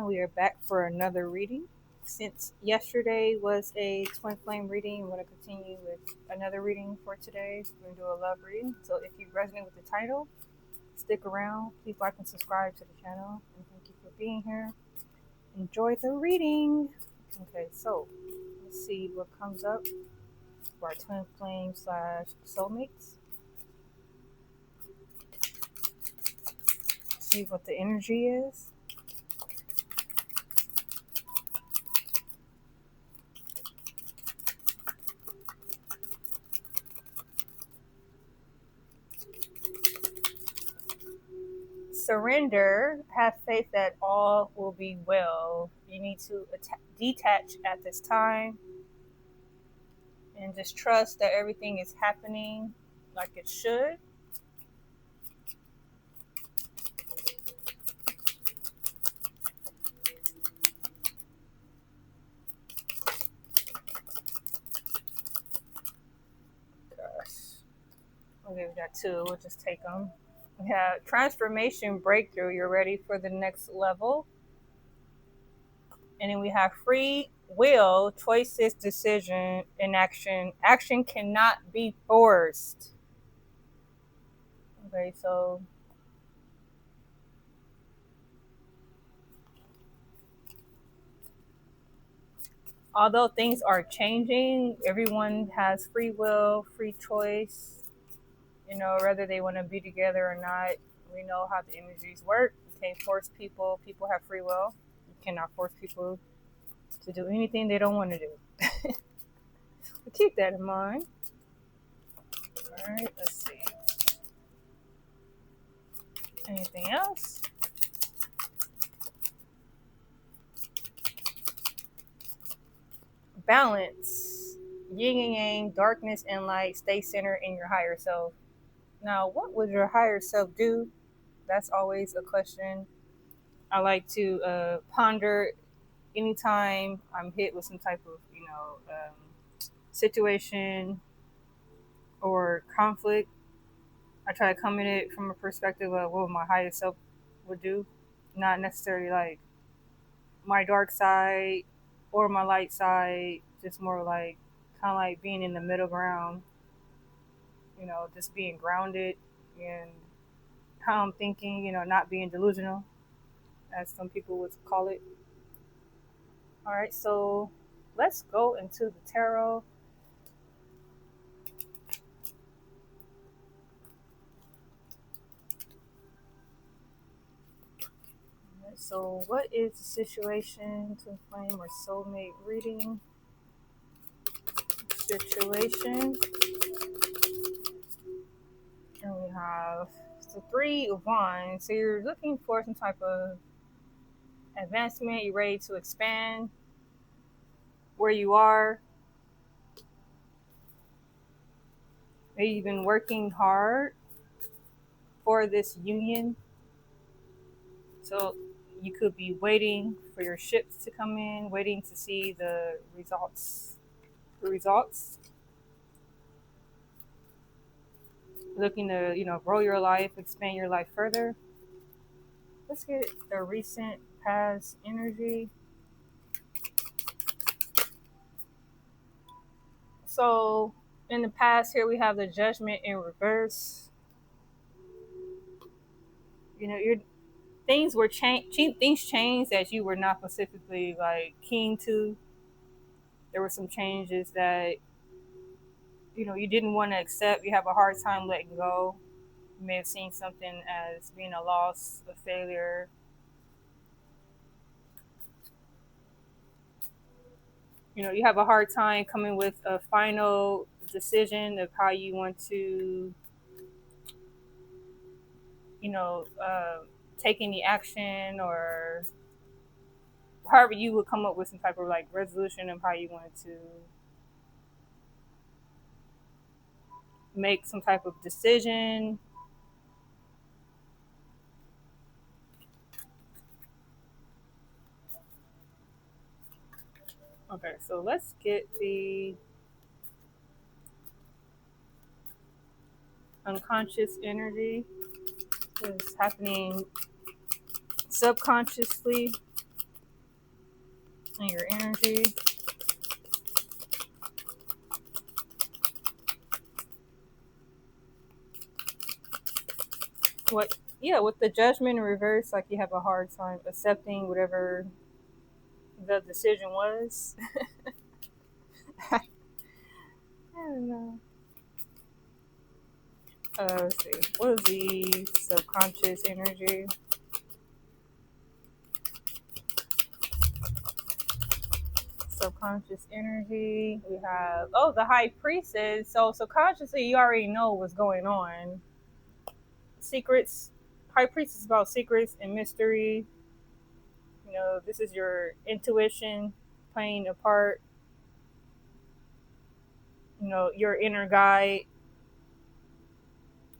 we are back for another reading. Since yesterday was a twin flame reading, I'm going to continue with another reading for today. We're going to do a love reading. So if you resonate with the title, stick around. Please like and subscribe to the channel. And thank you for being here. Enjoy the reading. Okay, so let's see what comes up for our twin flame / soulmates. See what the energy is. Surrender, have faith that all will be well. You need to detach at this time and just trust that everything is happening like it should. Gosh. Okay, we got two. We'll just take them. We have transformation breakthrough. You're ready for the next level. And then we have free will, choices, decision, and action. Action cannot be forced. Okay, so although things are changing, everyone has free will, free choice, whether they want to be together or not. We know how the energies work. You can't force people. People have free will. You cannot force people to do anything they don't want to do. But keep that in mind. All right, let's see. Anything else? Balance. Yin and yang, darkness and light. Stay centered in your higher self. Now, what would your higher self do? That's always a question I like to ponder anytime I'm hit with some type of, situation or conflict. I try to come in it from a perspective of what my higher self would do, not necessarily like my dark side or my light side, just more like kind of like being in the middle ground, just being grounded and how I'm thinking, not being delusional, as some people would call it. All right, so let's go into the tarot. So, what is the situation? Twin flame or soulmate reading situation? And we have the Three of Wands. So, you're looking for some type of advancement. You're ready to expand where you are. Maybe you've been working hard for this union. So, you could be waiting for your ships to come in, waiting to see the results. Looking to, grow your life, expand your life further. Let's get the recent past energy. So, in the past, here we have the Judgment in reverse. Your things were things changed that you were not specifically like keen to. There were some changes that you didn't want to accept. You have a hard time letting go. You may have seen something as being a loss, a failure. You have a hard time coming with a final decision of how you want to, take any action, or however you would come up with some type of like resolution of how you wanted to make some type of decision. Okay, so let's get the unconscious energy that's happening subconsciously and your energy. What? Yeah, with the judgment in reverse, like you have a hard time accepting whatever the decision was. I don't know. Let's see. What is the subconscious energy? Subconscious energy. We have the high priestess. So subconsciously, you already know what's going on. Secrets. High priestess is about secrets and mystery. This is your intuition playing a part. Your inner guide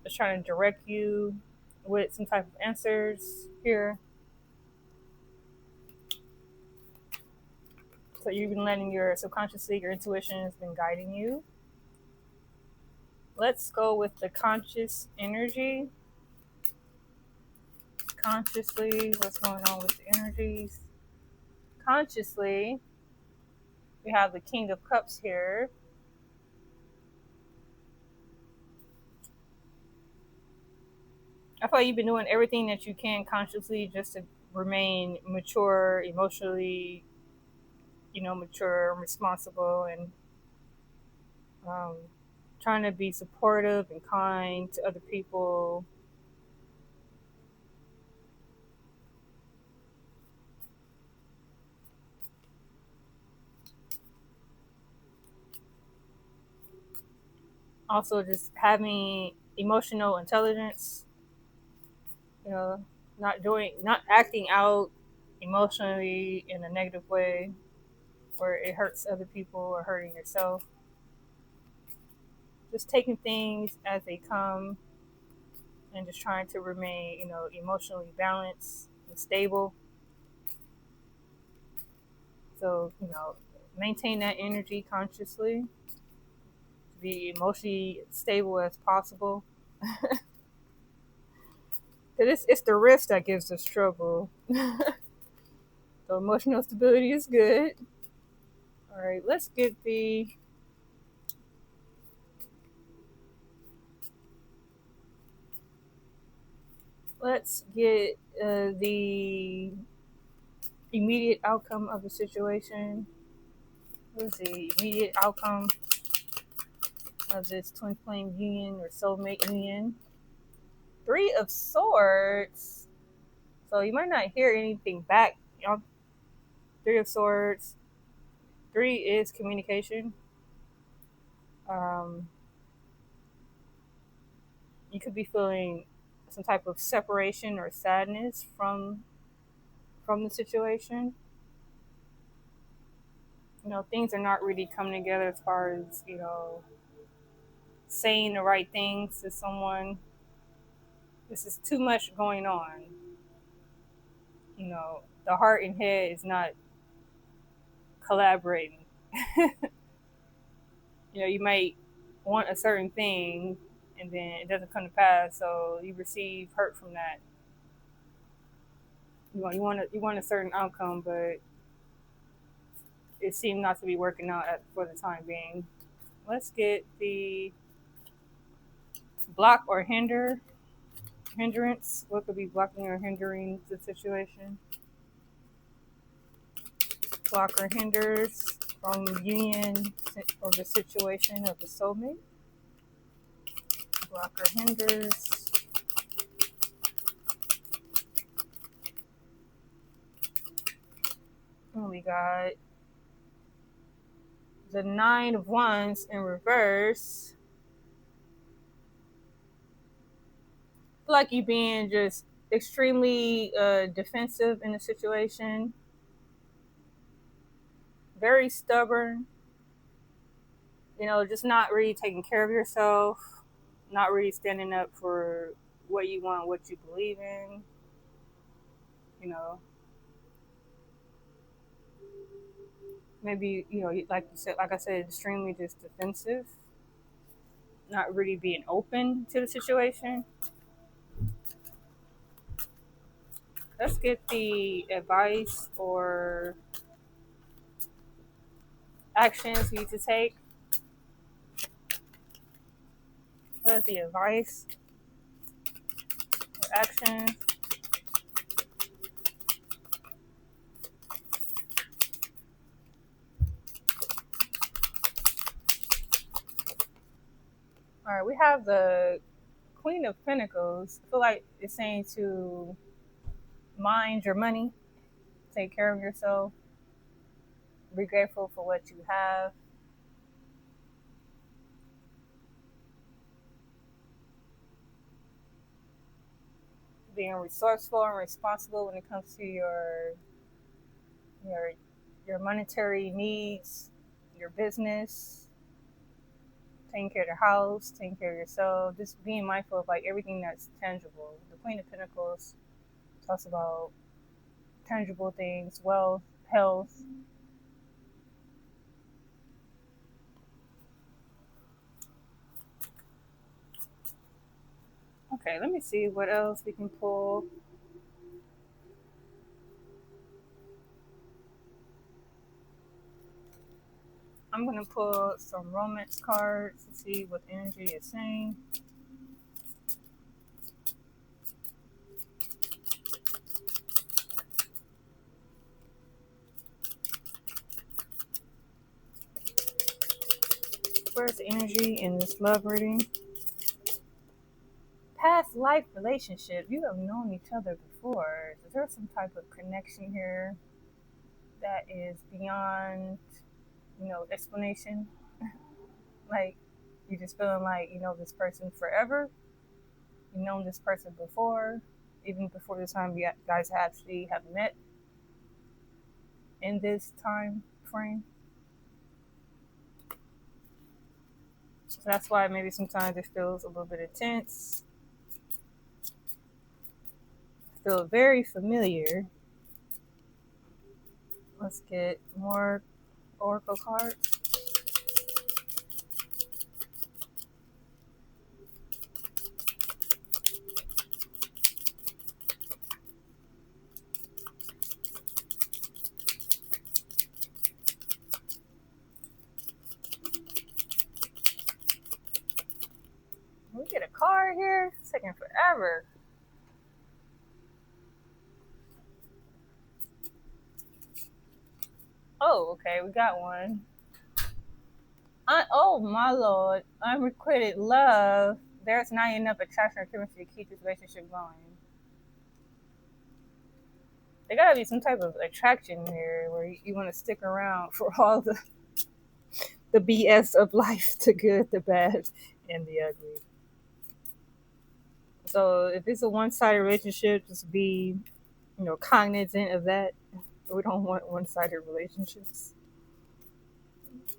is trying to direct you with some type of answers here. So you've been letting your subconsciously, your intuition has been guiding you. Let's go with the conscious energy. Consciously, what's going on with the energies? Consciously, we have the King of Cups here. I feel like you've been doing everything that you can consciously just to remain mature, emotionally, mature, responsible, and um, trying to be supportive and kind to other people. Also, just having emotional intelligence, you know, not acting out emotionally in a negative way where it hurts other people or hurting yourself. Just taking things as they come and just trying to remain, emotionally balanced and stable. So, maintain that energy consciously, to be emotionally stable as possible. It's the risk that gives us trouble. So emotional stability is good. All right, let's get the immediate outcome of the situation. What's the immediate outcome of this twin flame union or soulmate union? Three of Swords. So you might not hear anything back. Three of Swords. Three is communication. Um, you could be feeling some type of separation or sadness from the situation. Things are not really coming together as far as saying the right things to someone. This is too much going on. The heart and head is not collaborating. You might want a certain thing and then it doesn't come to pass, so you receive hurt from that. You want a certain outcome, but it seemed not to be working out for the time being. Let's get the block or hindrance. What could be blocking or hindering the situation? Block or hinders from union or the situation of the soulmate. Block or hinders. And we got the 9 of Wands in reverse. I feel like you being just extremely defensive in the situation. Very stubborn. Just not really taking care of yourself. Not really standing up for what you want, what you believe in. Maybe, like I said, extremely just defensive. Not really being open to the situation. Let's get the advice or actions you need to take. What is the advice or action? All right, we have the Queen of Pentacles. I feel like it's saying to mind your money, take care of yourself, be grateful for what you have. Being resourceful and responsible when it comes to your your monetary needs, your business, taking care of the house, taking care of yourself, just being mindful of like everything that's tangible. The Queen of Pentacles talks about tangible things, wealth, health. Okay, let me see what else we can pull. I'm gonna pull some romance cards to see what energy is saying. Where's the energy in this love reading? Past life relationship. You have known each other before. Is there some type of connection here that is beyond, explanation? Like you just feeling like you know this person forever. You've known this person before, even before the time you guys actually have met in this time frame. So that's why maybe sometimes it feels a little bit intense. Feel very familiar. Let's get more oracle cards. We get a card here. It's taking forever. Oh, okay, we got one. Oh my lord, unrequited love. There's not enough attraction or chemistry to keep this relationship going. There gotta be some type of attraction here where you want to stick around for all the BS of life, the good, the bad, and the ugly. So if it's a one-sided relationship, just be, cognizant of that. We don't want one-sided relationships.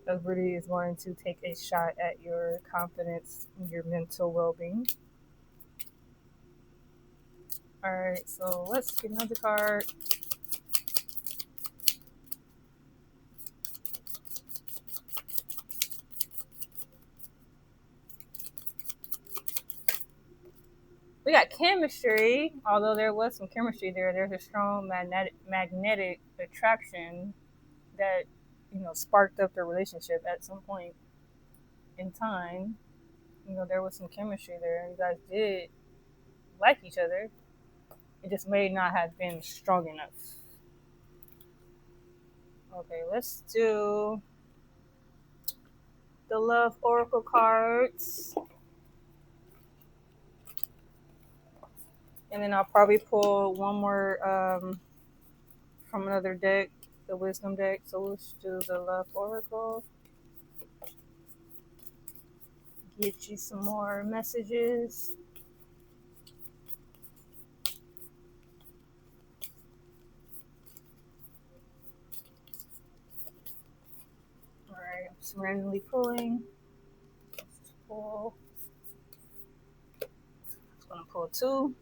Everybody is wanting to take a shot at your confidence and your mental well-being. All right, so let's get another card. We got chemistry. Although there was some chemistry there, there's a strong magnetic attraction that sparked up the relationship at some point in time. There was some chemistry there. You guys did like each other. It just may not have been strong enough. Okay, let's do the love oracle cards. And then I'll probably pull one more from another deck, the wisdom deck. So let's do the love oracle. Get you some more messages. All right, I'm just randomly pulling. Let's pull. I'm just gonna pull two.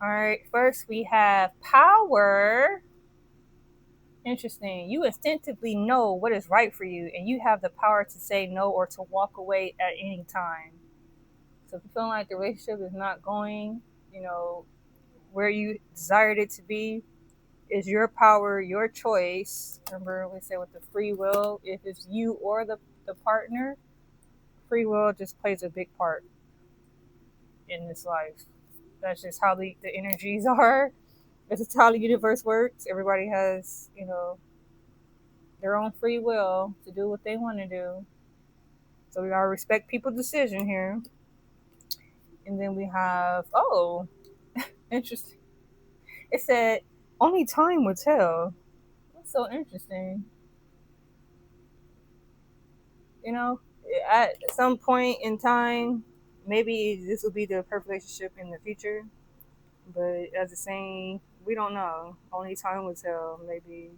All right, first we have power. Interesting. You instinctively know what is right for you, and you have the power to say no or to walk away at any time. So if you feel like the relationship is not going, where you desired it to be, It's your power, your choice. Remember, we said with the free will, if it's you or the partner, free will just plays a big part in this life. That's just how the energies are. This is how the universe works. Everybody has, their own free will to do what they want to do. So we gotta respect people's decision here. And then we have, oh, interesting. It said only time will tell. That's so interesting. You know, at some point in time, maybe this will be the perfect relationship in the future. But as a saying, we don't know. Only time will tell. Maybe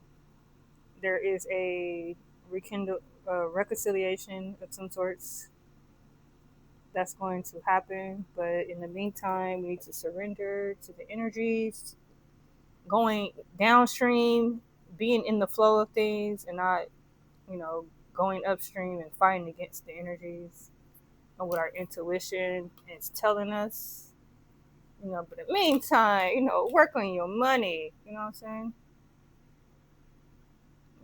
there is a rekindle, reconciliation of some sorts that's going to happen. But in the meantime, we need to surrender to the energies, going downstream, being in the flow of things, and not, you know, going upstream and fighting against the energies and what our intuition is telling us. But in the meantime, work on your money. You know what I'm saying?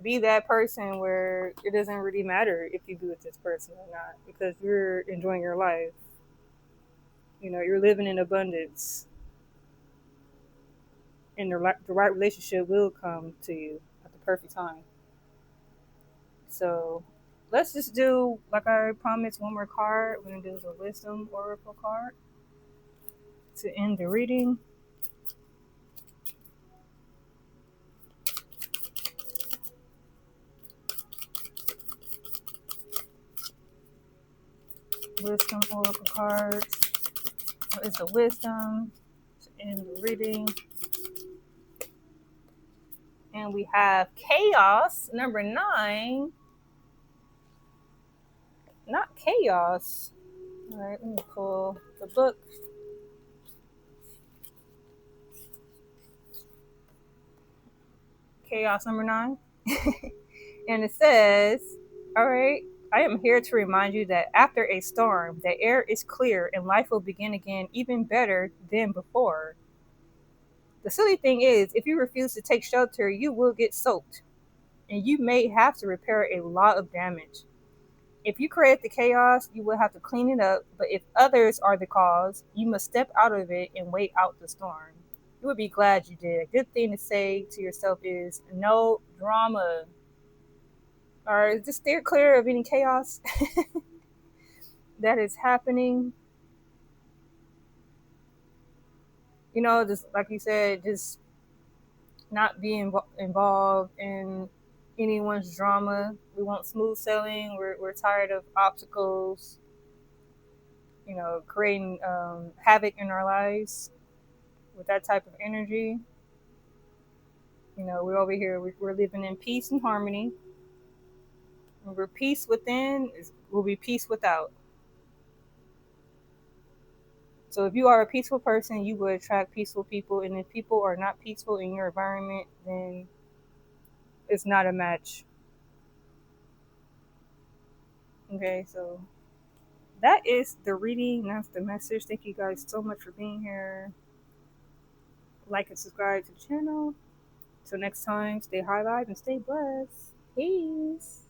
Be that person where it doesn't really matter if you be with this person or not because you're enjoying your life. You're living in abundance, and the right relationship will come to you at the perfect time. So let's just do, like I promised, one more card. We're going to do the Wisdom Oracle card to end the reading. Wisdom Oracle cards. What is the wisdom to end the reading? And we have chaos, number 9. Not chaos. All right, let me pull the book. Chaos number 9. And it says, all right, I am here to remind you that after a storm, the air is clear and life will begin again even better than before. The silly thing is, if you refuse to take shelter, you will get soaked, and you may have to repair a lot of damage. If you create the chaos, you will have to clean it up, but if others are the cause, you must step out of it and wait out the storm. You would be glad you did. A good thing to say to yourself is no drama. Or just steer clear of any chaos that is happening. Just like you said, just not be involved in anyone's drama. We want smooth sailing. We're tired of obstacles, creating havoc in our lives with that type of energy. We're over here, we're living in peace and harmony. When we're peace within, we'll be peace without. So if you are a peaceful person, you will attract peaceful people. And if people are not peaceful in your environment, then it's not a match. Okay, so that is the reading. That's the message. Thank you guys so much for being here. Like and subscribe to the channel. Till next time, stay high vibe and stay blessed. Peace.